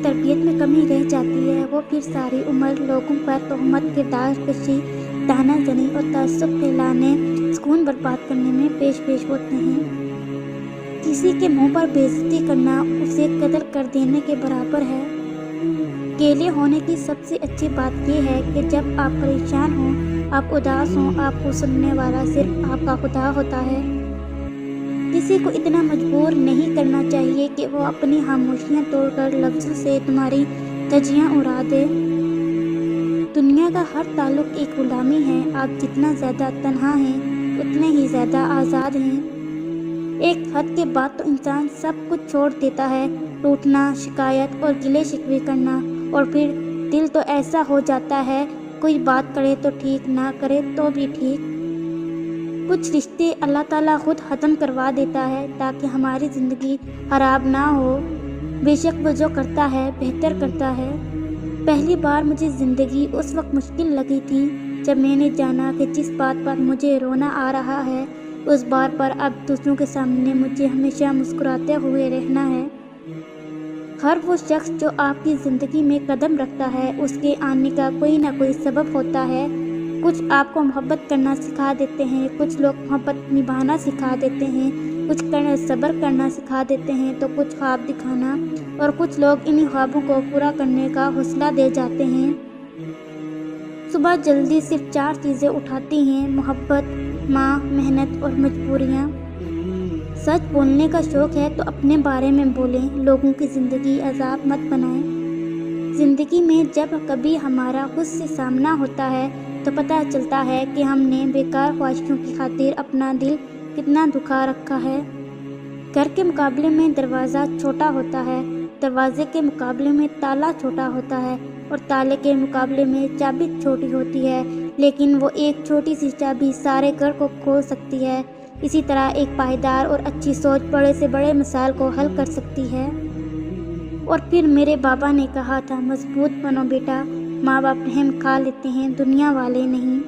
تربیت میں کمی رہ جاتی ہے وہ پھر ساری عمر لوگوں پر تہمت، کردار کشی، طعنہ زنی اور تعصب پھیلانے، سکون برباد کرنے میں پیش ہوتے ہیں۔ کسی کے منہ پر بے عزتی کرنا اسے قتل کر دینے کے برابر ہے۔ اکیلے ہونے کی سب سے اچھی بات یہ ہے کہ جب آپ پریشان ہوں، آپ اداس ہوں، آپ کو سننے والا صرف آپ کا خدا ہوتا ہے۔ کسی کو اتنا مجبور نہیں کرنا چاہیے کہ وہ اپنی خاموشیاں توڑ کر لفظوں سے تمہاری دھجیاں اڑا دے۔ دنیا کا ہر تعلق ایک غلامی ہے۔ آپ جتنا زیادہ تنہا ہیں اتنے ہی زیادہ آزاد ہیں۔ ایک حد کے بعد تو انسان سب کچھ چھوڑ دیتا ہے، ٹوٹنا، شکایت اور گلے شکوے کرنا، اور پھر دل تو ایسا ہو جاتا ہے کوئی بات کرے تو ٹھیک، نہ کرے تو بھی ٹھیک۔ کچھ رشتے اللہ تعالیٰ خود ختم کروا دیتا ہے تاکہ ہماری زندگی خراب نہ ہو۔ بے شک وہ جو کرتا ہے بہتر کرتا ہے۔ پہلی بار مجھے زندگی اس وقت مشکل لگی تھی جب میں نے جانا کہ جس بات پر مجھے رونا آ رہا ہے اس بات پر اب دوسروں کے سامنے مجھے ہمیشہ مسکراتے ہوئے رہنا ہے۔ ہر وہ شخص جو آپ کی زندگی میں قدم رکھتا ہے اس کے آنے کا کوئی نہ کوئی سبب ہوتا ہے۔ کچھ آپ کو محبت کرنا سکھا دیتے ہیں، کچھ لوگ محبت نبھانا سکھا دیتے ہیں، کچھ صبر کرنا سکھا دیتے ہیں تو کچھ خواب دکھانا، اور کچھ لوگ انہی خوابوں کو پورا کرنے کا حوصلہ دے جاتے ہیں۔ صبح جلدی صرف 4 چیزیں اٹھاتی ہیں: محبت، ماں، محنت اور مجبوریاں۔ سچ بولنے کا شوق ہے تو اپنے بارے میں بولیں، لوگوں کی زندگی عذاب مت بنائیں۔ زندگی میں جب کبھی ہمارا خود سے سامنا ہوتا ہے تو پتہ چلتا ہے کہ ہم نے بیکار خواہشوں کی خاطر اپنا دل کتنا دکھا رکھا ہے۔ گھر کے مقابلے میں دروازہ چھوٹا ہوتا ہے، دروازے کے مقابلے میں تالا چھوٹا ہوتا ہے، اور تالے کے مقابلے میں چابی چھوٹی ہوتی ہے، لیکن وہ ایک چھوٹی سی چابی سارے گھر کو کھول سکتی ہے۔ اسی طرح ایک پائیدار اور اچھی سوچ بڑے سے بڑے مسائل کو حل کر سکتی ہے۔ اور پھر میرے بابا نے کہا تھا، مضبوط بنو بیٹا، ماں باپ رحم کھا لیتے ہیں، دنیا والے نہیں۔